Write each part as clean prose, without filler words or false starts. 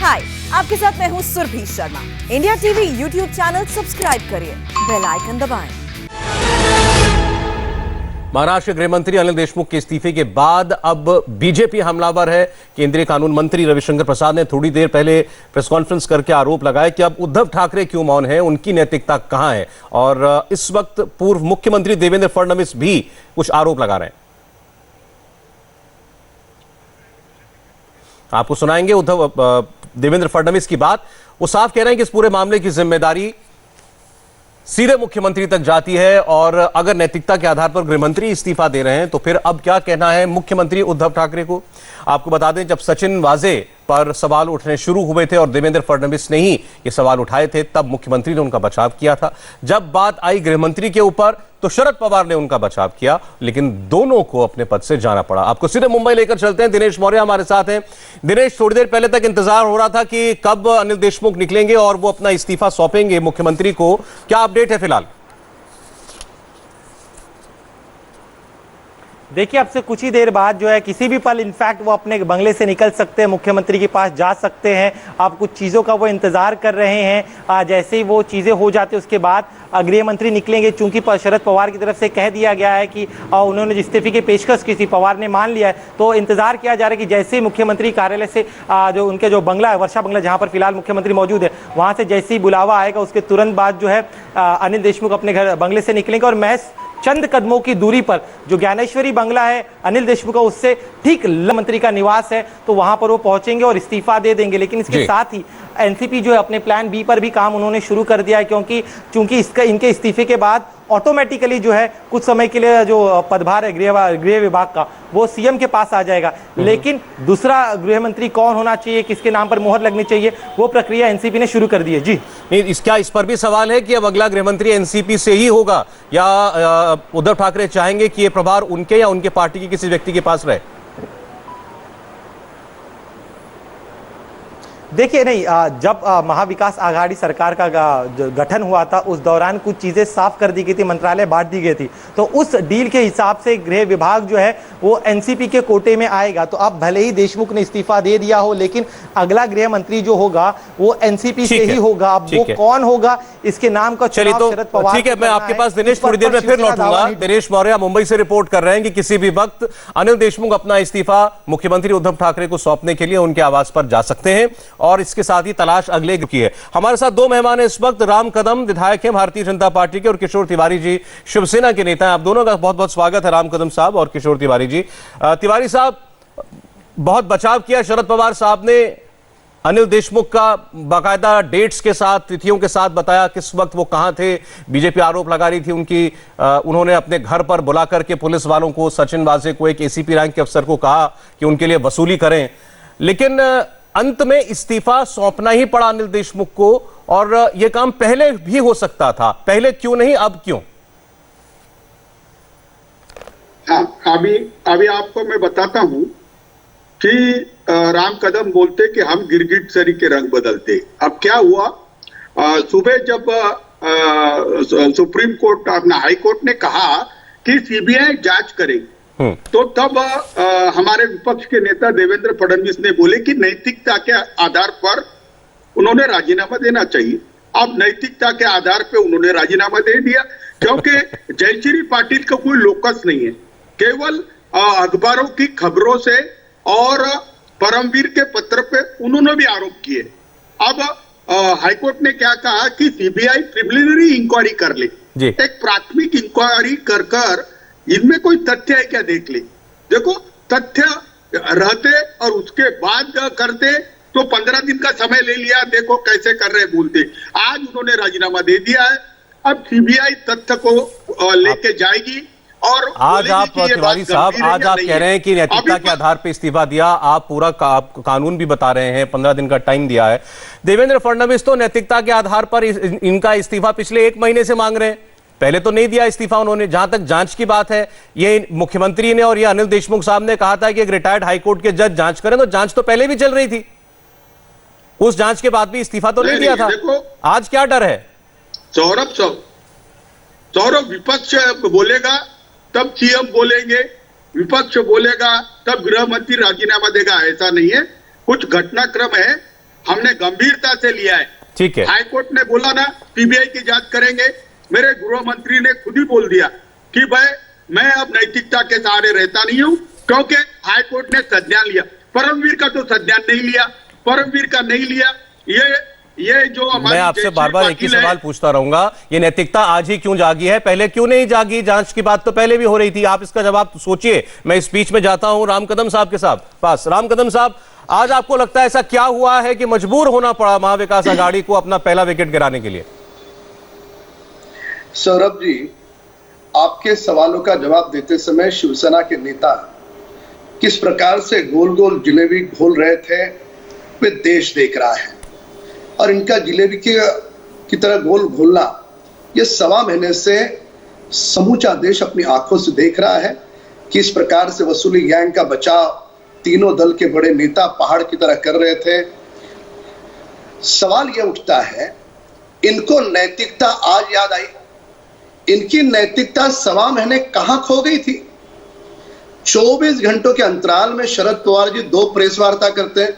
हाय, आपके साथ मैं हूँ Surabhi Sharma. India TV YouTube channel subscribe करिए, बेल आइकन दबाएं। महाराष्ट्र के गृह मंत्री अनिल देशमुख के इस्तीफे के बाद अब बीजेपी हमलावर है। केंद्रीय कानून मंत्री रविशंकर प्रसाद ने थोड़ी देर पहले प्रेस कॉन्फ्रेंस करके आरोप लगाया कि अब उद्धव ठाकरे क्यों मौन है, उनकी नैतिकता कहां है। और इस वक्त पूर्व मुख्यमंत्री देवेंद्र फडणवीस भी कुछ आरोप लगा रहे हैं। आपको सुनाएंगे देवेंद्र फडणवीस की बात। वो साफ कह रहे हैं कि इस पूरे मामले की जिम्मेदारी सीधे मुख्यमंत्री तक जाती है और अगर नैतिकता के आधार पर गृहमंत्री इस्तीफा दे रहे हैं तो फिर अब क्या कहना है मुख्यमंत्री उद्धव ठाकरे को। आपको बता दें, जब सचिन वाजे पर सवाल उठने शुरू हुए थे और देवेंद्र फडणवीस ने ही ये सवाल उठाए थे, तब मुख्यमंत्री ने उनका बचाव किया था। जब बात आई गृहमंत्री के ऊपर तो शरद पवार ने उनका बचाव किया, लेकिन दोनों को अपने पद से जाना पड़ा। आपको सीधे मुंबई लेकर चलते हैं। दिनेश मौर्य हमारे साथ हैं। दिनेश, थोड़ी देर पहले तक इंतजार हो रहा था कि कब अनिल देशमुख निकलेंगे और वो अपना इस्तीफा सौंपेंगे मुख्यमंत्री को। क्या अपडेट है फिलहाल? देखिए, अब से कुछ ही देर बाद जो है किसी भी पल इनफैक्ट वो अपने बंगले से निकल सकते हैं, मुख्यमंत्री के पास जा सकते हैं। अब कुछ चीज़ों का वो इंतजार कर रहे हैं। जैसे ही वो चीज़ें हो जाती उसके बाद गृह मंत्री निकलेंगे। चूंकि शरद पवार की तरफ से कह दिया गया है कि उन्होंने इस्तीफे की पेशकश की थी, पवार ने मान लिया है, तो इंतजार किया जा रहा है कि जैसे ही मुख्यमंत्री कार्यालय से जो उनके जो बंगला है, वर्षा बंगला जहाँ पर फिलहाल मुख्यमंत्री मौजूद है, वहाँ से जैसे ही बुलावा आएगा उसके तुरंत बाद जो है अनिल देशमुख अपने घर बंगले से निकलेंगे और महज चंद कदमों की दूरी पर जो ज्ञानेश्वरी बंगला है अनिल देशमुख का, उससे ठीक मंत्री का निवास है, तो वहां पर वो पहुंचेंगे और इस्तीफा दे देंगे। लेकिन इसके साथ ही एनसीपी जो है अपने प्लान बी पर भी काम उन्होंने शुरू कर दिया है, क्योंकि चूंकि इनके इस्तीफे के बाद ऑटोमेटिकली जो है कुछ समय के लिए जो पदभार है गृह विभाग का वो सीएम के पास आ जाएगा। लेकिन दूसरा गृह मंत्री कौन होना चाहिए, किसके नाम पर मोहर लगनी चाहिए, वो प्रक्रिया एनसीपी ने शुरू कर दी है। जी नहीं, इस पर भी सवाल है कि अब अगला गृह मंत्री एनसीपी से ही होगा या उद्धव ठाकरे चाहेंगे कि ये प्रभार उनके या उनके पार्टी के किसी व्यक्ति के पास रहे? देखिए, नहीं, जब महाविकास आघाड़ी सरकार का गठन हुआ था उस दौरान कुछ चीज़ें साफ कर दी गई थी, मंत्रालय बांट दी गई थी, तो उस डील के हिसाब से गृह विभाग जो है वो एनसीपी के कोटे में आएगा। तो अब भले ही देशमुख ने इस्तीफा दे दिया हो, लेकिन अगला गृह मंत्री जो होगा वो एनसीपी से ही होगा। अब वो कौन होगा, इसके नाम का चलिए तो शरद पवार। ठीक है, मैं आपके पास दिनेश थोड़ी देर में फिर लौटूंगा। दिनेश मौर्य मुंबई से रिपोर्ट कर रहे हैं कि किसी भी वक्त अनिल देशमुख अपना इस्तीफा मुख्यमंत्री उद्धव ठाकरे को सौंपने के लिए उनके आवास पर जा सकते हैं और इसके साथ ही तलाश अगले की है। हमारे साथ दो मेहमान हैं इस वक्त। राम कदम विधायक हैं भारतीय जनता पार्टी के और किशोर तिवारी जी शिवसेना के नेता हैं। आप दोनों का बहुत बहुत स्वागत है, राम कदम साहब और किशोर तिवारी जी। तिवारी साहब, बहुत बचाव किया शरद पवार साहब ने अनिल देशमुख का, बाकायदा डेट्स के साथ, तिथियों के साथ बताया किस वक्त वो कहां थे। बीजेपी आरोप लगा रही थी उन्होंने अपने घर पर बुला करके पुलिस वालों को, सचिन वाजे को, एक एसीपी रैंक के अफसर को कहा कि उनके लिए वसूली करें, लेकिन अंत में इस्तीफा सौंपना ही पड़ा अनिल देशमुख को। और यह काम पहले भी हो सकता था, पहले क्यों नहीं, अब क्यों? हाँ, अभी आपको मैं बताता हूं कि राम कदम बोलते कि हम गिरगिट सरी के रंग बदलते। अब क्या हुआ, सुबह जब सुप्रीम कोर्ट, अपना हाई कोर्ट ने कहा कि सीबीआई जांच करेगी, तो तब हमारे विपक्ष के नेता देवेंद्र फडणवीस ने बोले कि नैतिकता के आधार पर उन्होंने राजीनामा देना चाहिए। अब नैतिकता के आधार पर उन्होंने राजीनामा दे दिया, क्योंकि जयश्री पाटिल का कोई लोकस नहीं है, केवल अखबारों की खबरों से और परमवीर के पत्र पे उन्होंने भी आरोप किए। अब हाईकोर्ट ने क्या कहा कि सीबीआई प्रिलिमिनरी इंक्वायरी कर ले, एक प्राथमिक इंक्वायरी कर इनमें कोई तथ्य है क्या देख ले। देखो, तथ्य रहते और उसके बाद करते तो 15 दिन का समय ले लिया, देखो कैसे कर रहे बोलते। आज उन्होंने राजीनामा दे दिया है, अब सीबीआई तथ्य को लेके जाएगी। और आज आप तिवारी साहब, आज आप कह रहे हैं कि नैतिकता के आधार पर इस्तीफा दिया, आप पूरा कानून भी बता रहे हैं, 15 दिन का टाइम दिया है। देवेंद्र फडणवीस तो नैतिकता के आधार पर इनका इस्तीफा पिछले 1 महीने से मांग रहे हैं, पहले तो नहीं दिया इस्तीफा उन्होंने। जहां तक जांच की बात है, ये मुख्यमंत्री ने और ये अनिल देशमुख साहब ने कहा था कि एक रिटायर्ड हाईकोर्ट के जज जांच करें, तो जांच तो पहले भी चल रही थी, उस जांच के बाद भी इस्तीफा तो नहीं दिया था। आज क्या डर है? सौरभ, विपक्ष बोलेगा तब सीएम बोलेंगे, विपक्ष बोलेगा तब गृह मंत्री राजीनामा देगा, ऐसा नहीं है। कुछ घटनाक्रम है हमने गंभीरता से लिया है। ठीक है। हाईकोर्ट ने बोला ना सीबीआई की जांच करेंगे, मेरे गृह मंत्री ने खुद ही बोल दिया कि भाई मैं अब नैतिकता के सहारे रहता नहीं हूं, क्योंकि हाईकोर्ट ने संज्ञान लिया। परमवीर का तो संज्ञान नहीं लिया, परमवीर का नहीं लिया। ये जो मैं आपसे बार बार एक ही सवाल पूछता रहूंगा, ये नैतिकता आज ही क्यों जागी है, पहले क्यों नहीं जागी? जांच की बात तो पहले भी हो रही थी, आप इसका जवाब सोचिए। मैं इस बीच में जाता हूं राम कदम साहब के पास। राम कदम साहब, आज आपको लगता है ऐसा क्या हुआ है कि मजबूर होना पड़ा महाविकास आघाड़ी को अपना पहला विकेट गिराने के लिए? सौरभ जी, आपके सवालों का जवाब देते समय शिवसेना के नेता किस प्रकार से गोल गोल जिलेबी घोल रहे थे वे देश देख रहा है, और इनका जिलेबी की तरह गोल घोलना ये 1.25 महीने से समूचा देश अपनी आंखों से देख रहा है कि इस प्रकार से वसूली गैंग का बचाव तीनों दल के बड़े नेता पहाड़ की तरह कर रहे थे। सवाल यह उठता है, इनको नैतिकता आज याद आई? इनकी नैतिकता 1.25 महीने कहां खो गई थी? 24 घंटों के अंतराल में शरद पवार जी 2 प्रेस वार्ता करते हैं।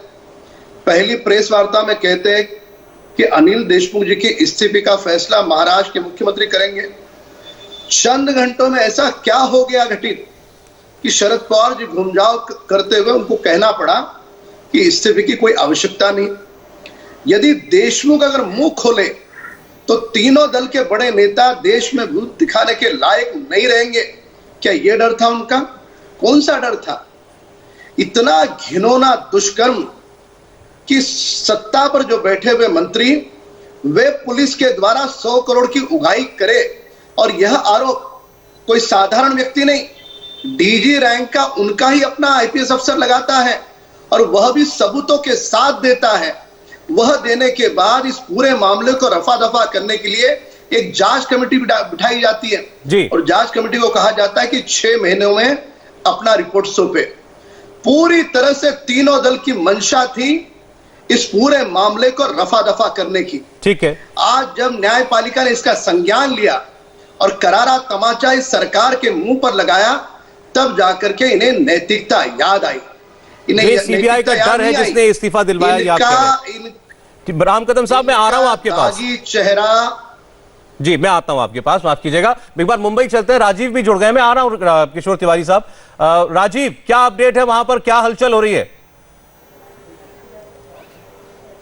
पहली प्रेस वार्ता में कहते हैं कि अनिल देशमुख जी के इस्तीफे का फैसला महाराष्ट्र के मुख्यमंत्री करेंगे। चंद घंटों में ऐसा क्या हो गया घटित कि शरद पवार जी घुमजाव करते हुए उनको कहना पड़ा कि इस्तीफे की कोई आवश्यकता नहीं। यदि देशमुख अगर मुंह खोले तो तीनों दल के बड़े नेता देश में भूत दिखाने के लायक नहीं रहेंगे। क्या यह डर था उनका? कौन सा डर था? इतना घिनौना दुष्कर्म कि सत्ता पर जो बैठे हुए मंत्री वे पुलिस के द्वारा 100 करोड़ की उगाही करे, और यह आरोप कोई साधारण व्यक्ति नहीं, डीजी रैंक का उनका ही अपना आईपीएस अफसर लगाता है, और वह भी सबूतों के साथ देता है। वह देने के बाद इस पूरे मामले को रफा दफा करने के लिए एक जांच कमेटी बिठाई जाती है जी। और जांच कमेटी को कहा जाता है कि 6 महीनों में अपना रिपोर्ट सौंपे। पूरी तरह से तीनों दल की मंशा थी इस पूरे मामले को रफा दफा करने की। ठीक है। आज जब न्यायपालिका ने इसका संज्ञान लिया और करारा तमाचा इस सरकार के मुंह पर लगाया, तब जाकर के इन्हें नैतिकता याद आई। इन्हें सीबीआई का डर है जिसने इस्तीफा दिलवाया, याद करें। राम कदम साहब, मैं आ रहा हूं आपके पास। चेहरा जी, मैं आता हूं आपके पास, माफ कीजिएगा। एक बार मुंबई चलते हैं, राजीव भी जुड़ गए। मैं आ रहा हूं किशोर तिवारी साहब। राजीव, क्या अपडेट है वहां पर, क्या हलचल हो रही है?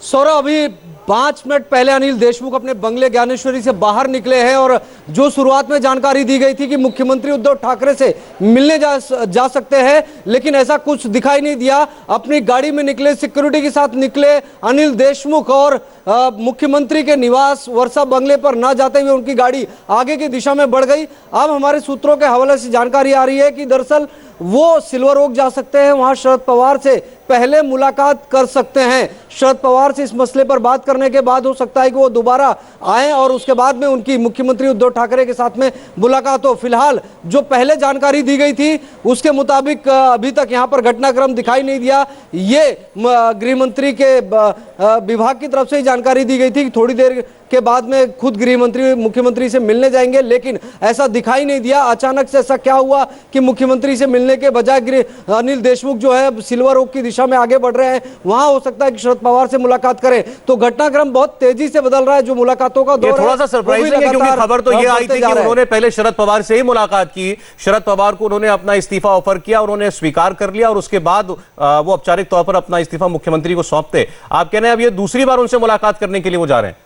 सौरभ, अभी 5 मिनट पहले अनिल देशमुख अपने बंगले ज्ञानेश्वरी से बाहर निकले हैं, और जो शुरुआत में जानकारी दी गई थी कि मुख्यमंत्री उद्धव ठाकरे से मिलने जा सकते हैं, लेकिन ऐसा कुछ दिखाई नहीं दिया। अपनी गाड़ी में निकले, सिक्योरिटी के साथ निकले अनिल देशमुख, और मुख्यमंत्री के निवास वर्षा बंगले पर ना जाते हुए उनकी गाड़ी आगे की दिशा में बढ़ गई। अब हमारे सूत्रों के हवाले से जानकारी आ रही है कि दरअसल वो सिल्वर ओक जा सकते हैं, वहां शरद पवार से पहले मुलाकात कर सकते हैं। शरद पवार से इस मसले पर बात करने के बाद हो सकता है कि वो दोबारा आए और उसके बाद में उनकी मुख्यमंत्री उद्धव ठाकरे के साथ में मुलाकात हो। फिलहाल जो पहले जानकारी दी गई थी उसके मुताबिक अभी तक यहां पर घटनाक्रम दिखाई नहीं दिया। ये गृह मंत्री के विभाग की तरफ से ही जानकारी दी गई थी कि थोड़ी देर के बाद में खुद गृह मंत्री मुख्यमंत्री से मिलने जाएंगे, लेकिन ऐसा दिखाई नहीं दिया। अचानक से ऐसा क्या हुआ कि मुख्यमंत्री से मिलने के बजाय अनिल देशमुख जो है सिल्वर ओक की दिशा में आगे बढ़ रहे हैं। वहां हो सकता है कि शरद पवार से मुलाकात करें, तो घटनाक्रम बहुत तेजी से बदल रहा है। जो मुलाकातों का दौर थोड़ा सा सरप्राइजिंग है, क्योंकि खबर तो ये आई थी कि उन्होंने पहले शरद पवार से ही मुलाकात की, शरद पवार को उन्होंने अपना इस्तीफा ऑफर किया, उन्होंने स्वीकार कर लिया, और उसके बाद वो औपचारिक तौर पर अपना इस्तीफा मुख्यमंत्री को सौंपते। आप कह रहे हैं अब ये दूसरी बार उनसे मुलाकात करने के लिए वो जा रहे हैं?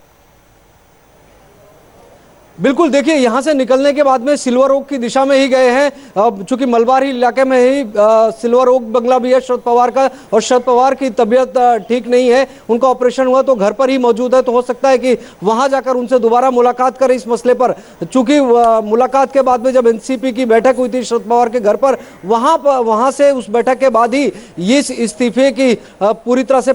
बिल्कुल, देखिए यहां से निकलने के बाद में सिल्वर ओक की दिशा में ही गए हैं। चूंकि मलबारी इलाके में ही सिल्वर ओक बंगला भी है शरद पवार का, और शरद पवार की तबीयत ठीक नहीं है, उनका ऑपरेशन हुआ तो घर पर ही मौजूद है, तो हो सकता है कि वहां जाकर उनसे दोबारा मुलाकात करें इस मसले पर। चूंकि मुलाकात के बाद में जब एनसीपी की बैठक हुई थी शरद पवार के घर पर, वहां से उस बैठक के बाद ही ये इस्तीफे की पूरी तरह से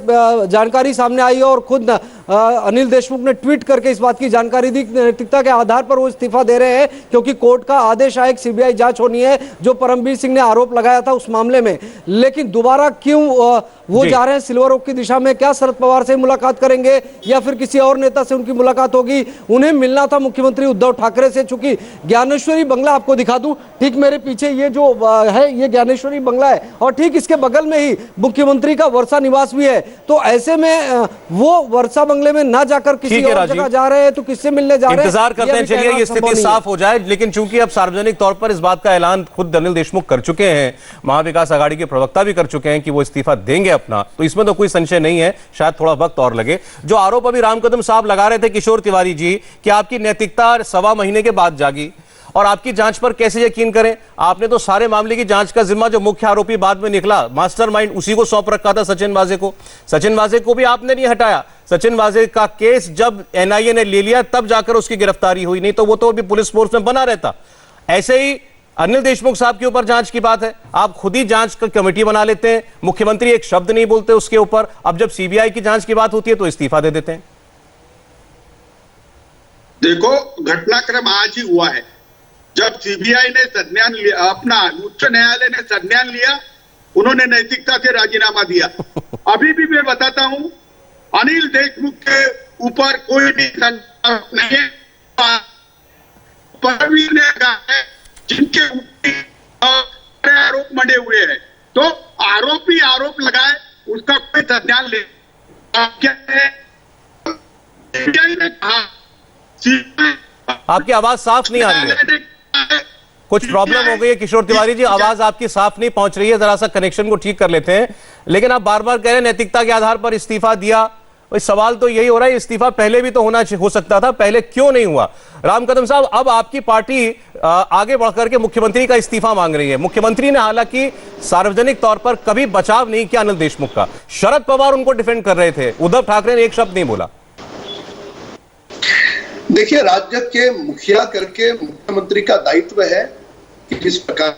जानकारी सामने आई, और खुद अनिल देशमुख ने ट्वीट करके इस बात की जानकारी दी। नैतिकता के आधार पर वो इस्तीफा दे रहे हैं, क्योंकि कोर्ट का आदेश आया, सीबीआई जांच होनी है जो परमवीर सिंह ने आरोप लगाया था उस मामले में। लेकिन दोबारा क्यों वो जी। जा रहे हैं सिल्वर ओक की दिशा में। क्या शरद पवार से मुलाकात करेंगे या फिर किसी और नेता से उनकी मुलाकात होगी? उन्हें मिलना था मुख्यमंत्री उद्धव ठाकरे से। चूंकि ज्ञानेश्वरी बंगला, आपको दिखा दूं, ठीक मेरे पीछे ये जो है ये ज्ञानेश्वरी बंगला है और ठीक इसके बगल में ही मुख्यमंत्री का वर्षा निवास भी है। तो ऐसे में वो वर्षा बंगले में ना जाकर किसी और जगह जा रहे हैं तो किससे मिलने जा रहे हैं? इंतजार करते हैं, चलिए ये स्थिति साफ हो जाए। लेकिन चूंकि अब सार्वजनिक तौर पर इस बात का ऐलान खुद अनिल देशमुख कर चुके हैं, महाविकास आघाड़ी के प्रवक्ता भी कर चुके हैं कि वो इस्तीफा देंगे अपना, तो इसमें तो कोई संशय नहीं है, शायद थोड़ा वक्त और लगे। जो आरोप अभी राम कदम साहब लगा रहे थे किशोर तिवारी जी कि आपकी नैतिकता 1.25 महीने के बाद जागी और आपकी जांच पर कैसे यकीन करें? आपने तो सारे मामले की जांच का जिम्मा, जो मुख्य आरोपी बाद में निकला मास्टरमाइंड, उसी को सौंप रखा था, सचिन वाजे को। सचिन वाजे को भी आपने नहीं हटाया। सचिन वाजे का केस जब एनआईए ने ले लिया तब जाकर उसकी गिरफ्तारी हुई, नहीं तो वो तो अभी पुलिस फोर्स में बना रहता। ऐसे ही अनिल देशमुख साहब के ऊपर जांच की बात है, आप खुद ही जांच का कमेटी बना लेते हैं, मुख्यमंत्री एक शब्द नहीं बोलते उसके ऊपर। अब जब सीबीआई की जांच की बात होती है तो इस्तीफा दे देते हैं। देखो, घटनाक्रम आज ही हुआ है। जब सीबीआई ने संज्ञान लिया, अपना उच्च न्यायालय ने संज्ञान लिया, उन्होंने नैतिकता से राजीनामा दिया। अभी भी मैं बताता हूं, अनिल देशमुख के ऊपर कोई भी संदेह नहीं है। परवीर ने कहा है जिनके ऊपर आरोप मढ़े हुए हैं, तो आरोपी आरोप लगाए, उसका कोई संज्ञान ले। क्या है, सीबीआई ने कहा, आपकी आवाज साफ नहीं आ रही है, कुछ प्रॉब्लम हो गई है किशोर तिवारी जी, आवाज आपकी साफ नहीं पहुंच रही है, जरा सा कनेक्शन को ठीक कर लेते हैं। लेकिन आप बार बार कह रहे हैं नैतिकता के आधार पर इस्तीफा दिया। सवाल तो यही हो रहा है, इस्तीफा पहले भी तो हो सकता था, पहले क्यों नहीं हुआ? राम कदम साहब, अब आपकी पार्टी आगे बढ़कर के मुख्यमंत्री का इस्तीफा मांग रही है। मुख्यमंत्री ने हालांकि सार्वजनिक तौर पर कभी बचाव नहीं किया अनिल देशमुख का, शरद पवार उनको डिफेंड कर रहे थे, उद्धव ठाकरे ने एक शब्द नहीं बोला। देखिए, राज्य के मुखिया करके मुख्यमंत्री का दायित्व है कि किस प्रकार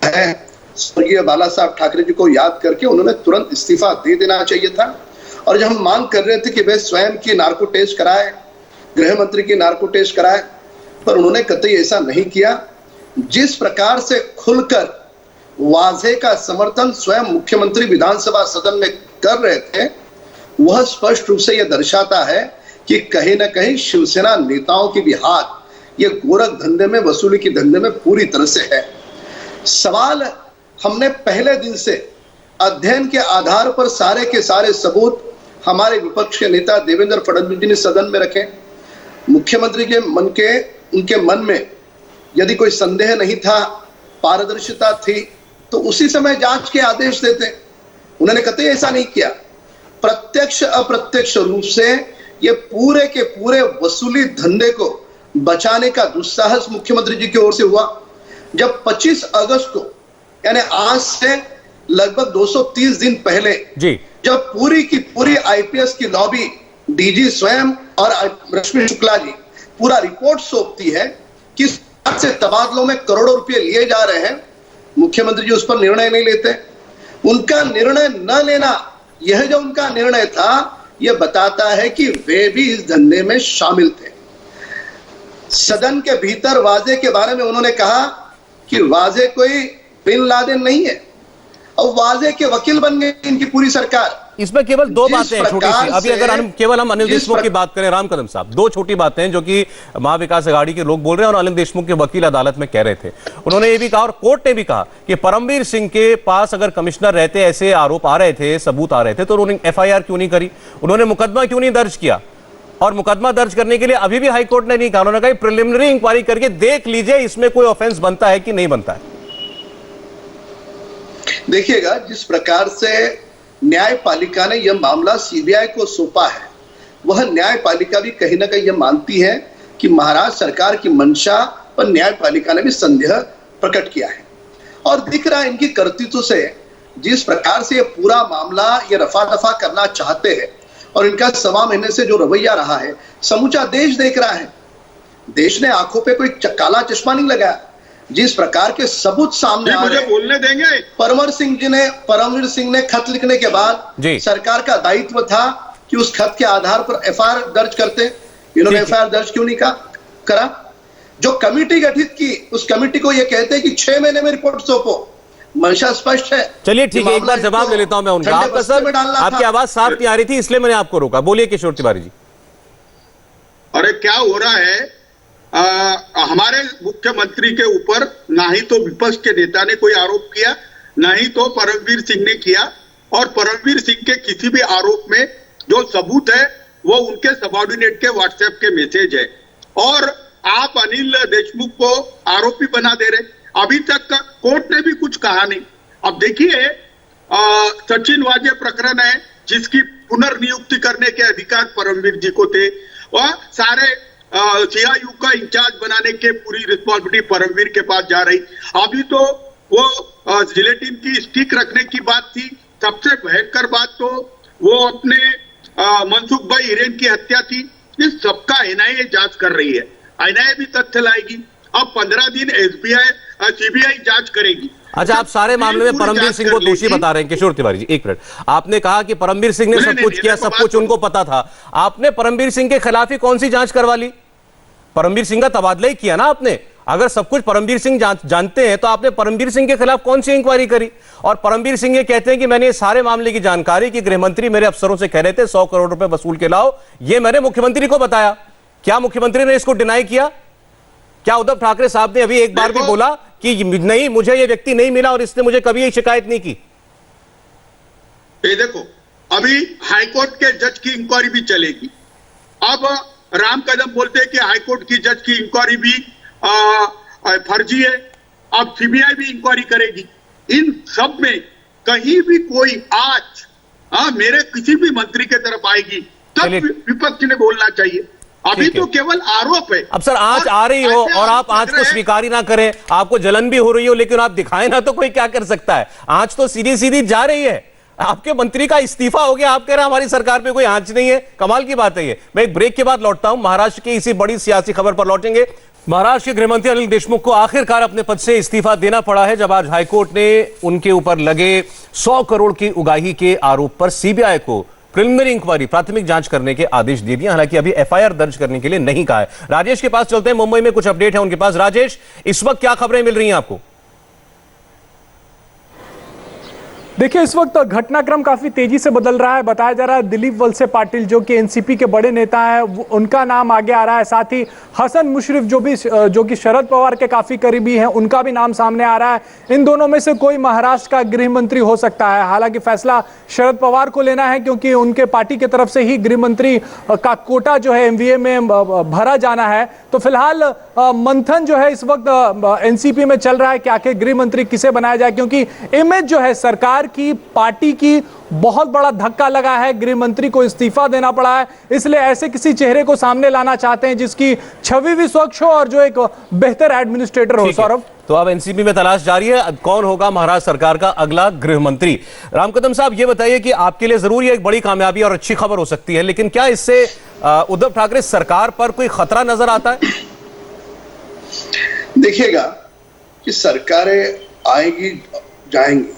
है, स्वर्गीय बाला साहब ठाकरे जी को याद करके उन्होंने तुरंत इस्तीफा दे देना चाहिए था। और जब हम मांग कर रहे थे कि वे स्वयं की नार्को टेस्ट कराए, गृह मंत्री की नार्को टेस्ट कराए, पर उन्होंने कतई ऐसा नहीं किया। जिस प्रकार से खुलकर वाजे का समर्थन स्वयं मुख्यमंत्री विधानसभा सदन में कर रहे थे, वह स्पष्ट रूप से यह दर्शाता है कि कहीं ना कहीं शिवसेना नेताओं की भी हाथ ये गोरख धंधे में, वसूली की धंधे में पूरी तरह से है। सवाल हमने पहले दिन से अध्ययन के आधार पर सारे के सारे सबूत हमारे विपक्ष के नेता देवेंद्र फडणवीस जी ने सदन में रखे। मुख्यमंत्री के उनके मन में यदि कोई संदेह नहीं था, पारदर्शिता थी, तो उसी समय जांच के आदेश देते। उन्होंने कतई ऐसा नहीं किया। प्रत्यक्ष अप्रत्यक्ष रूप से ये पूरे के पूरे वसूली धंधे को बचाने का दुस्साहस मुख्यमंत्री जी की ओर से हुआ। जब 25 अगस्त को, यानी आज से लगभग 230 दिन पहले जी, जब पूरी की पूरी आईपीएस की लॉबी, डीजी स्वयं और रश्मि शुक्ला जी पूरा रिपोर्ट सौंपती है कि से तबादलों में करोड़ों रुपए लिए जा रहे हैं, मुख्यमंत्री जी उस पर निर्णय नहीं लेते। उनका निर्णय न लेना, यह जो उनका निर्णय था, यह बताता है कि वे भी इस धंधे में शामिल थे। सदन के भीतर वाजे के बारे में उन्होंने कहा कि वाजे कोई बिन लादेन नहीं है, और वाजे के वकील बन गए इनकी पूरी सरकार। इसमें केवल दो बातें हैं छोटी सी। अभी अगर हम अनिल देशमुख की बात करें, राम कदम साहब, दो छोटी बातें हैं जो कि महाविकास आघाड़ी के लोग बोल रहे हैं और अनिल देशमुख के वकील अदालत में कह रहे थे। उन्होंने ये भी कहा और कोर्ट ने भी कहा कि परमवीर सिंह के पास अगर कमिश्नर रहते, ऐसे आरोप आ रहे थे, सबूत आ रहे थे, तो उन्होंने एफआईआर क्यों नहीं करी, उन्होंने मुकदमा क्यों नहीं दर्ज किया? और मुकदमा दर्ज करने के लिए अभी भी हाईकोर्ट ने नहीं कहा, उन्होंने कहा प्रिलिमिनरी इंक्वायरी करके देख लीजिए इसमें कोई ऑफेंस बनता है कि नहीं बनता है। देखिएगा, जिस प्रकार से न्यायपालिका ने यह मामला सीबीआई को सौंपा है, वह न्यायपालिका भी कहीं ना कहीं यह मानती है कि महाराष्ट्र सरकार की मंशा पर न्यायपालिका ने भी संदेह प्रकट किया है। और दिख रहा है इनकी कर्तृत्व से, जिस प्रकार से यह पूरा मामला ये रफा दफा करना चाहते हैं, और इनका 1.25 महीने से जो रवैया रहा है, समूचा देश देख रहा है। देश ने आंखों पे कोई काला चश्मा नहीं लगाया। जिस प्रकार के सबूत सामने आ रहे हैं, बोलने देंगे। परमवीर सिंह ने खत लिखने के बाद सरकार का दायित्व था कि उस खत के आधार पर एफआईआर दर्ज करते। इन्होंने एफआईआर दर्ज क्यों नहीं करा? जो कमेटी गठित की, उस कमेटी को यह कहते हैं कि 6 महीने में रिपोर्ट सौंपो। मंशा स्पष्ट है। चलिए ठीक है, एक बार जवाब ले लेता हूं मैं उनका। आपका सर, आपकी आवाज साफ नहीं आ रही थी इसलिए मैंने आपको रोका। बोलिए किशोर तिवारी जी। अरे क्या हो रहा है, हमारे मुख्यमंत्री के ऊपर ना ही तो विपक्ष के नेता ने कोई आरोप किया, ना ही तो परमवीर सिंह ने किया, और परमवीर सिंह के किसी भी आरोप में जो सबूत है वो उनके सबऑर्डिनेट के व्हाट्सएप के मैसेज है, और आप अनिल देशमुख को आरोपी बना दे रहे। अभी तक कोर्ट ने भी कुछ कहा नहीं। अब देखिए, सचिन वाजे प्रकरण है जिसकी पुनर्नियुक्ति करने के अधिकार परमवीर जी को थे, और सारे सीआईयू का इंचार्ज बनाने के पूरी रिस्पॉन्सिबिलिटी परमवीर के पास जा रही। अभी तो वो जिलेटिन की स्टिक रखने की बात थी। सबसे भयंकर बात तो वो अपने मनसुख भाई हिरेन की हत्या थी। इस सबका एनआईए जांच कर रही है, एनआईए भी तथ्य लाएगी। अब 15 दिन एसबीआई सीबीआई जांच करेगी। अच्छा, आप सारे मामले में परमवीर सिंह को दोषी बता रहे हैं। किशोर तिवारी जी, एक मिनट। आपने कहा कि परमवीर सिंह ने सब कुछ किया, सब कुछ उनको पता था। आपने परमवीर सिंह के खिलाफ ही कौन सी जांच करवा ली? परमवीर सिंह का तबादला ही किया ना आपने। अगर सब कुछ परमवीर सिंह जानते हैं तो आपने परमवीर सिंह के खिलाफ कौन सी इंक्वायरी करी? और परमवीर सिंह ये कहते हैं कि मैंने सारे मामले की जानकारी की गृहमंत्री मेरे अफसरों से कह रहे थे 100 करोड़ रुपए वसूल के लाओ, ये मैंने मुख्यमंत्री को बताया। क्या मुख्यमंत्री ने इसको डिनाई किया? क्या उद्धव ठाकरे साहब ने अभी एक बार भी बोला कि नहीं, मुझे ये व्यक्ति नहीं मिला और इसने मुझे कभी शिकायत नहीं की? ये देखो, अभी हाईकोर्ट के जज की इंक्वायरी भी चलेगी। अब राम कदम बोलते हैं कि हाईकोर्ट की जज की इंक्वायरी भी फर्जी है। अब सीबीआई भी इंक्वायरी करेगी। इन सब में कहीं भी कोई आज मेरे किसी भी मंत्री के तरफ आएगी तब विपक्ष ने बोलना चाहिए। अभी तो केवल आरोप है। अब सर, आंच आ रही हो और आप आंच को स्वीकार ही ना करें, आपको जलन भी हो रही हो, लेकिन आप दिखाएं ना तो कोई क्या कर सकता है? आंच तो सीधी सीधी जा रही है। आपके मंत्री का इस्तीफा हो गया, आप कह रहे हैं हमारी सरकार पे कोई आंच नहीं है। कमाल की बात है ये। मैं एक ब्रेक के बाद लौटता हूं, महाराष्ट्र की इसी बड़ी सियासी खबर पर लौटेंगे। महाराष्ट्र के गृहमंत्री अनिल देशमुख को आखिरकार अपने पद से इस्तीफा देना पड़ा है, जब आज हाईकोर्ट ने उनके ऊपर लगे 100 करोड़ की उगाही के आरोप पर सीबीआई को प्रिलिमिनरी इंक्वायरी, प्राथमिक जांच करने के आदेश दे दिए। हालांकि अभी एफआईआर दर्ज करने के लिए नहीं कहा है। राजेश के पास चलते हैं, मुंबई में कुछ अपडेट है उनके पास। राजेश, इस वक्त क्या खबरें मिल रही हैं आपको? देखिए, इस वक्त घटनाक्रम काफी तेजी से बदल रहा है। बताया जा रहा है दिलीप वलसे पाटिल जो कि एनसीपी के बड़े नेता हैं, उनका नाम आगे आ रहा है। साथ ही हसन मुशर्रफ जो कि शरद पवार के काफी करीबी हैं, उनका भी नाम सामने आ रहा है। इन दोनों में से कोई महाराष्ट्र का गृह मंत्री हो सकता है। हालांकि फैसला शरद पवार को लेना है, क्योंकि उनके पार्टी की तरफ से ही गृह मंत्री का कोटा जो है एमवीए में भरा जाना है। तो फिलहाल मंथन जो है इस वक्त एनसीपी में चल रहा है कि आखिर गृह मंत्री किसे बनाया जाए, क्योंकि इमेज जो है सरकार की, पार्टी की बहुत बड़ा धक्का लगा है। गृह मंत्री को इस्तीफा देना पड़ा है, इसलिए ऐसे किसी चेहरे को सामने लाना चाहते हैं जिसकी छवि भी स्वच्छ हो और जो एक बेहतर एडमिनिस्ट्रेटर हो। सौरभ, तो अब एनसीपी में तलाश जारी है कौन होगा महाराष्ट्र सरकार का अगला गृह मंत्री। राम कदम साहब, ये बताइए कि आपके लिए जरूर एक बड़ी कामयाबी और अच्छी खबर हो सकती है, लेकिन क्या इससे उद्धव ठाकरे सरकार पर कोई खतरा नजर आता है? देखिएगा कि सरकारें आएगी जाएंगी,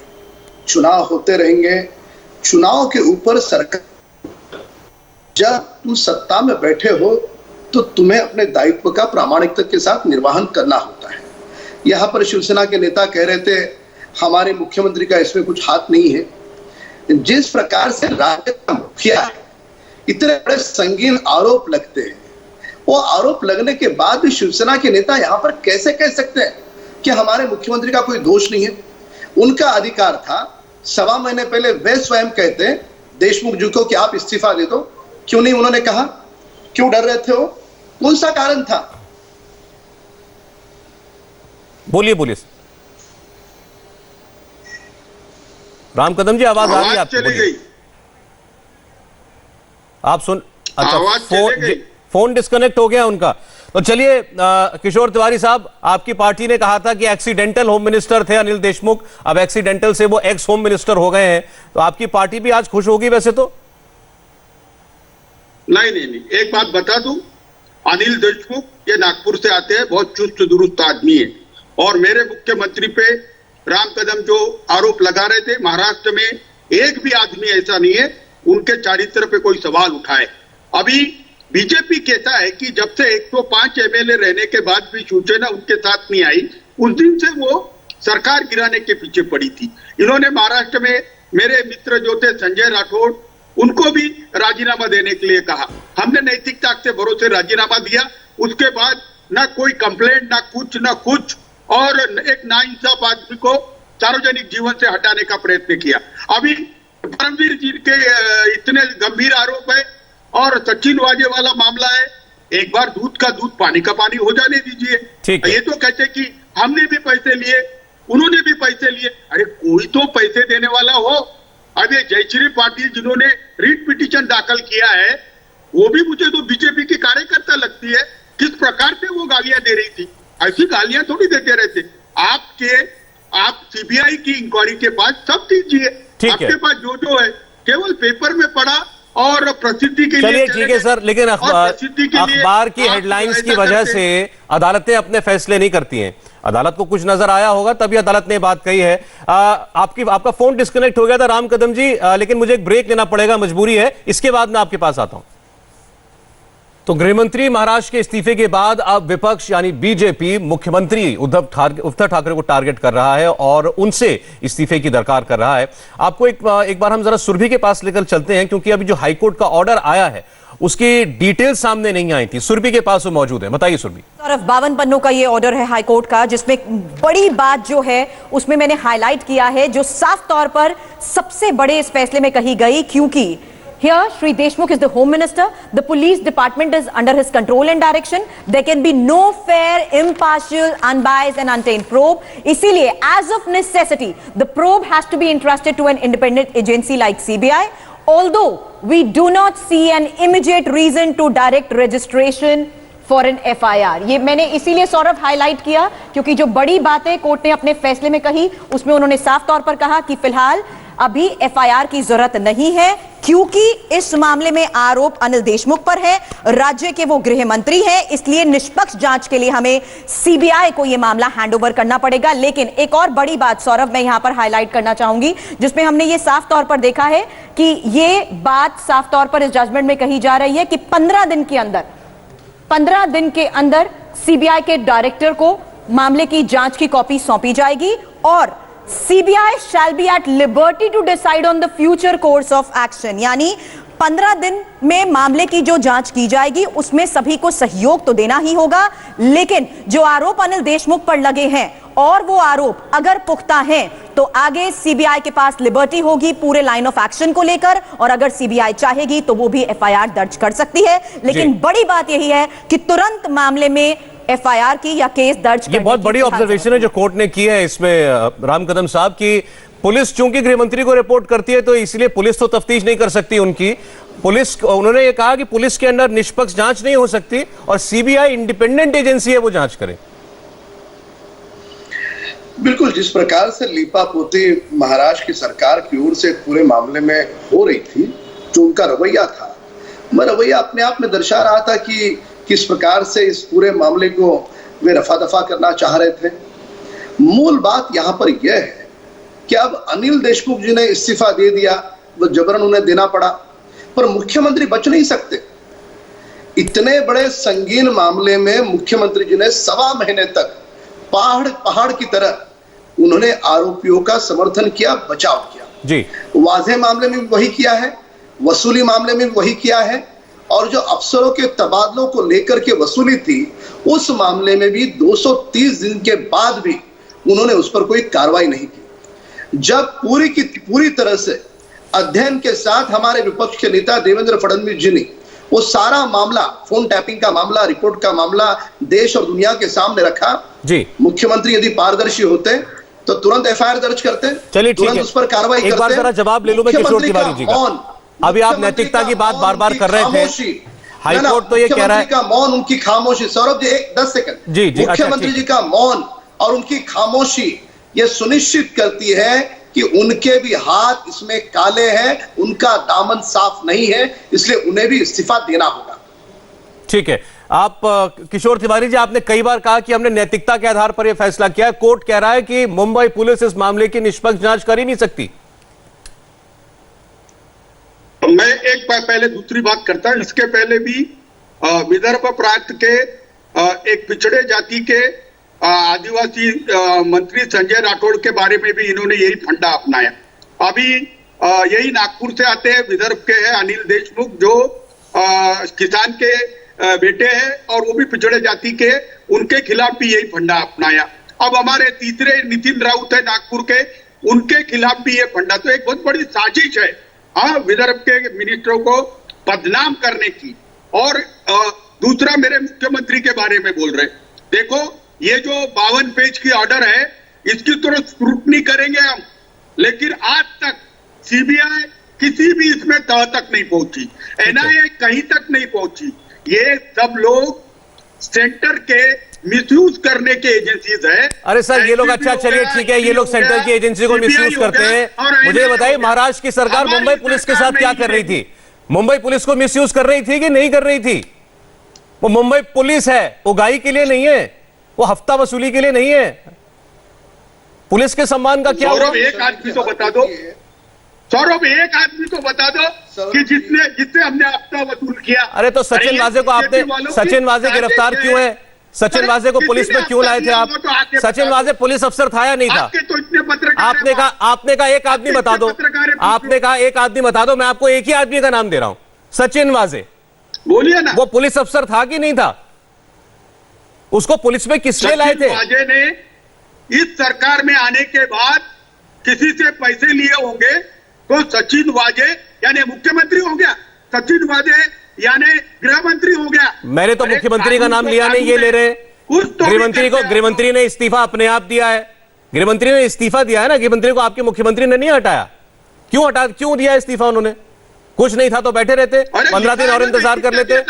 चुनाव होते रहेंगे। चुनाव के ऊपर सरकार, जब तुम सत्ता में बैठे हो तो तुम्हें अपने दायित्व का प्रामाणिकता के साथ निर्वहन करना होता है। यहाँ पर शिवसेना के नेता कह रहे थे हमारे मुख्यमंत्री का इसमें कुछ हाथ नहीं है। जिस प्रकार से राज्य का मुखिया है, इतने बड़े संगीन आरोप लगते हैं, वो आरोप लगने के बाद भी शिवसेना के नेता यहाँ पर कैसे कह सकते हैं कि हमारे मुख्यमंत्री का कोई दोष नहीं है? उनका अधिकार था। 1.25 महीने पहले वे स्वयं कहते देशमुख जी को कि आप इस्तीफा दे दो। क्यों नहीं उन्होंने कहा? क्यों डर रहे थे वो? कौन सा कारण था? बोलिए बोलिए। राम कदम जी, आवाज आ रही है आपकी? आप सुन? अच्छा, फोन डिस्कनेक्ट हो गया उनका। तो चलिए, किशोर तिवारी साहब, आपकी पार्टी ने कहा था कि एक्सीडेंटल होम मिनिस्टर थे अनिल देशमुख, अब एक्सीडेंटल से वो एक्स होम मिनिस्टर हो गए हैं, तो आपकी पार्टी भी आज खुश होगी वैसे तो? नहीं, एक बात बता दूं, अनिल देशमुख ये नागपुर से आते हैं, बहुत चुस्त दुरुस्त आदमी है, और मेरे मुख्यमंत्री पे राम कदम जो आरोप लगा रहे थे, महाराष्ट्र में एक भी आदमी ऐसा नहीं है उनके चारित्र पे कोई सवाल उठाए। अभी बीजेपी कहता है कि जब से 105 एमएलए रहने के बाद भी शिवसेना उनके साथ नहीं आई, उस दिन से वो सरकार गिराने के पीछे पड़ी थी। इन्होंने महाराष्ट्र में मेरे मित्र जो थे संजय राठौड़, उनको भी राजीनामा देने के लिए कहा। हमने नैतिकता के भरोसे राजीनामा दिया। उसके बाद ना कोई कंप्लेंट, ना कुछ, और एक नाइंसाफ आदमी को सार्वजनिक जीवन से हटाने का प्रयत्न किया। अभी परमवीर जी के इतने गंभीर आरोप है और सचिन वाजे वाला मामला है। एक बार दूध का दूध पानी का पानी हो जाने दीजिए। ये तो कहते कि हमने भी पैसे लिए, उन्होंने भी पैसे लिए। अरे कोई तो पैसे देने वाला हो। अब ये जयश्री पाटिल जिन्होंने रीट पिटीशन दाखिल किया है, वो भी मुझे तो बीजेपी की कार्यकर्ता लगती है। किस प्रकार से वो गालियां दे रही थी, ऐसी गालियां थोड़ी देते रहते। आप सीबीआई की इंक्वायरी के पास सब दीजिए। आपके पास जो है केवल पेपर में पड़ा और प्रसिद्धि के लिए। चलिए ठीक है सर, लेकिन अखबार की हेडलाइंस की वजह से अदालतें अपने फैसले नहीं करती हैं। अदालत को कुछ नजर आया होगा तभी अदालत ने बात कही है। आपका फोन डिस्कनेक्ट हो गया था राम कदम जी, लेकिन मुझे एक ब्रेक लेना पड़ेगा, मजबूरी है। इसके बाद मैं आपके पास आता हूं। तो गृहमंत्री महाराज के इस्तीफे के बाद अब विपक्ष यानी बीजेपी मुख्यमंत्री उद्धव ठाकरे को टारगेट कर रहा है और उनसे इस्तीफे की दरकार कर रहा है। आपको एक बार हम जरा सुरभि के पास लेकर चलते हैं, क्योंकि अभी जो हाईकोर्ट का ऑर्डर आया है उसकी डिटेल सामने नहीं आई थी। सुरभि के पास वो मौजूद है, बताइए सुरभि। 52 पन्नों का ये ऑर्डर है हाईकोर्ट का, जिसमें बड़ी बात जो है उसमें मैंने हाईलाइट किया है, जो साफ तौर पर सबसे बड़े इस फैसले में कही गई। क्योंकि here Shri Deshmukh is the home minister, the police department is under his control and direction, there can be no fair, impartial, unbiased and untainted probe. इसीलिए as of necessity the probe has to be entrusted to an independent agency like CBI, although we do not see an immediate reason to direct registration for an FIR। ये मैंने इसीलिए Saurabh highlight किया क्योंकि जो बड़ी बातें court ने अपने फैसले में कही उसमें उन्होंने साफ तौर पर कहा कि फिलहाल अभी FIR की जरूरत नहीं है, क्योंकि इस मामले में आरोप अनिल देशमुख पर है, राज्य के वो गृह मंत्री हैं, इसलिए निष्पक्ष जांच के लिए हमें CBI को यह मामला हैंडओवर करना पड़ेगा। लेकिन एक और बड़ी बात सौरभ मैं यहां पर हाईलाइट करना चाहूंगी, जिसमें हमने ये साफ तौर पर देखा है कि ये बात साफ तौर पर इस जजमेंट में कही जा रही है कि 15 दिन के अंदर CBI के डायरेक्टर को मामले की जांच की कॉपी सौंपी जाएगी और CBI shall be at liberty to decide on the future course of action। यानी 15 दिन में मामले की जो जांच की जाएगी उसमें सभी को सहयोग तो देना ही होगा, लेकिन जो आरोप अनिल देशमुख पर लगे हैं और वो आरोप अगर पुख्ता हैं तो आगे CBI के पास लिबर्टी होगी पूरे लाइन ऑफ एक्शन को लेकर, और अगर CBI चाहेगी तो वो भी FIR दर्ज कर सकती है। लेकिन बड़ी बात यही है कि तुरंत मामले में FIR की या केस दर्ज ये बहुत बड़ी ऑब्जर्वेशन है जो कोर्ट ने की है इसमें राम कदम साहब की। पुलिस चूंकि गृह मंत्री को रिपोर्ट करती है तो इसलिए पुलिस तो तफ्तीश नहीं कर सकती उनकी। उन्होंने ये कहा कि पुलिस के अंदर निष्पक्ष जांच नहीं हो सकती और CBI इंडिपेंडेंट एजेंसी है, वो जांच करे। बिल्कुल, जिस प्रकार से लीपापोती महाराष्ट्र की सरकार की ओर से पूरे मामले में हो रही थी, जो उनका रवैया था, वह रवैया अपने आप में दर्शा रहा था कि किस प्रकार से इस पूरे मामले को वे रफा दफा करना चाह रहे थे। मूल बात यहां पर यह है कि अब अनिल देशमुख जी ने इस्तीफा दे दिया, वो जबरन उन्हें देना पड़ा, पर मुख्यमंत्री बच नहीं सकते। इतने बड़े संगीन मामले में मुख्यमंत्री जी ने 1.25 महीने तक पहाड़ की तरह उन्होंने आरोपियों का समर्थन किया, बचाव किया जी। वाजे मामले में भी वही किया है, वसूली मामले में भी वही किया है, और जो अफसरों के तबादलों को लेकर के वसूली थी उस मामले में भी 230 दिन के बाद भी उन्होंने उस पर कोई कार्रवाई नहीं की। जब पूरी तरह से अध्ययन के साथ हमारे विपक्ष के नेता देवेंद्र फडणवीस जी ने वो सारा मामला, फोन टैपिंग का मामला, रिपोर्ट का मामला देश और दुनिया के सामने रखा जी, मुख्यमंत्री यदि पारदर्शी होते तो तुरंत FIR दर्ज करते, चलिए तुरंत उस पर कार्रवाई करते। एक बार जरा जवाब ले लूं मैं किशोर तिवारी जी का। अभी आप नैतिकता की बात बार बार कर रहे थे, हाईकोर्ट तो ये कह रहा है का मौन, उनकी खामोशी। सौरभ जी 10 सेकंड जी, मुख्यमंत्री जी का मौन और उनकी खामोशी ये सुनिश्चित करती है कि उनके भी हाथ इसमें काले हैं, उनका दामन साफ नहीं है, इसलिए उन्हें भी इस्तीफा देना होगा। ठीक है, आप किशोर तिवारी जी, आपने कई बार कहा कि हमने नैतिकता के आधार पर यह फैसला किया है। कोर्ट कह रहा है कि मुंबई पुलिस इस मामले की निष्पक्ष जांच कर ही नहीं सकती। मैं एक पहले दूसरी बात करता हूं। इसके पहले भी विदर्भ प्रांत के एक पिछड़े जाति के आदिवासी मंत्री संजय राठौड़ के बारे में भी इन्होंने यही फंडा अपनाया। अभी यही नागपुर से आते हैं, विदर्भ के हैं अनिल देशमुख, जो किसान के बेटे हैं और वो भी पिछड़े जाति के, उनके खिलाफ भी यही फंडा अपनाया। अब हमारे तीसरे नितिन राउत है नागपुर के, उनके खिलाफ भी ये फंडा। तो एक बहुत बड़ी साजिश है विदर्भ के मिनिस्टरों को बदनाम करने की। और दूसरा मेरे मुख्यमंत्री के बारे में बोल रहे, देखो ये जो 52 पेज की ऑर्डर है इसकी तो स्क्रूटनी करेंगे हम, लेकिन आज तक सीबीआई किसी भी इसमें तह तक नहीं पहुंची, एनआईए कहीं तक नहीं पहुंची। ये सब लोग सेंटर के मिसयूज करने के एजेंसीज है। अरे सर ये लोग, अच्छा चलिए ठीक है, ये लोग सेंटर की एजेंसी को मिसयूज करते हैं। मुझे बताइए महाराष्ट्र की सरकार मुंबई पुलिस के साथ क्या कर रही थी? मुंबई पुलिस को मिसयूज कर रही थी कि नहीं कर रही थी? वो मुंबई पुलिस है, वो गाई के लिए नहीं है, वो हफ्ता वसूली के लिए नहीं है। पुलिस के सम्मान का क्या हुआ? एक आदमी तो बता दो सौरभ, एक आदमी तो बता दो कि जिससे हमने हफ्ता वसूल किया। अरे तो सचिन वाजे को आपने, सचिन वाजे गिरफ्तार क्यों है? सचिन वाजे को पुलिस में क्यों लाए थे आप? सचिन वाजे पुलिस अफसर था या नहीं था? तो इतने पत्रकार, आपने कहा एक आदमी बता दो, आपने कहा एक आदमी बता दो, मैं आपको एक ही आदमी का नाम दे रहा हूं, सचिन वाजे। बोलिए ना, वो पुलिस अफसर था कि नहीं था? उसको पुलिस में किसने लाए थे? वाजे ने इस सरकार में आने के बाद किसी से पैसे लिए होंगे तो सचिन वाजे यानी मुख्यमंत्री हो गया, सचिन वाजे यानी गृह मंत्री हो गया। मैंने तो मुख्यमंत्री का नाम लिया नहीं, ये ले रहे। गृहमंत्री ने इस्तीफा अपने आप दिया है, गृहमंत्री ने इस्तीफा दिया है ना, गृहमंत्री को आपके मुख्यमंत्री ने नहीं हटाया। क्यों दिया इस्तीफा उन्होंने? कुछ नहीं था तो बैठे रहते, 15 दिन और इंतजार कर लेते,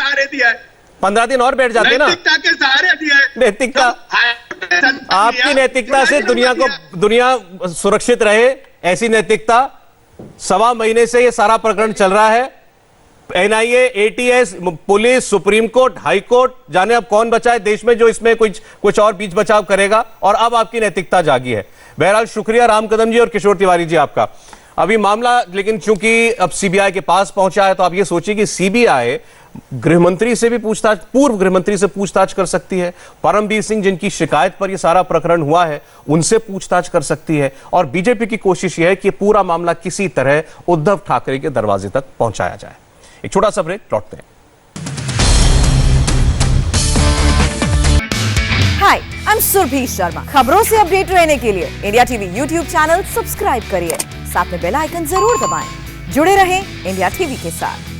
15 दिन और बैठ जाते ना। नैतिकता के सहारे दिया है। नैतिकता, आपकी नैतिकता से दुनिया सुरक्षित रहे, ऐसी नैतिकता। 1.25 महीने से ये सारा प्रकरण चल रहा है। NIA, ATS, police, supreme court, high court, जाने अब कौन बचा है देश में जो इसमें कुछ और बीच बचाव करेगा। और अब आपकी नैतिकता जागी है। बहरहाल शुक्रिया राम कदम जी और किशोर तिवारी जी आपका। अभी मामला लेकिन चूंकि अब सीबीआई के पास पहुंचा है, तो आप ये सोचिए कि सीबीआई गृहमंत्री से भी पूछताछ, पूर्व गृहमंत्री से पूछताछ कर सकती है, परमबीर सिंह जिनकी शिकायत पर यह सारा प्रकरण हुआ है उनसे पूछताछ कर सकती है। और बीजेपी की कोशिश यह है कि पूरा मामला किसी तरह उद्धव ठाकरे के दरवाजे तक पहुंचाया जाए। एक छोटा सा ब्रेक, लौटते हैं। हाय, आई एम सुरभि शर्मा। खबरों से अपडेट रहने के लिए India TV YouTube channel subscribe करिए, साथ में बेल आइकन जरूर दबाएं। जुड़े रहें इंडिया टीवी के साथ।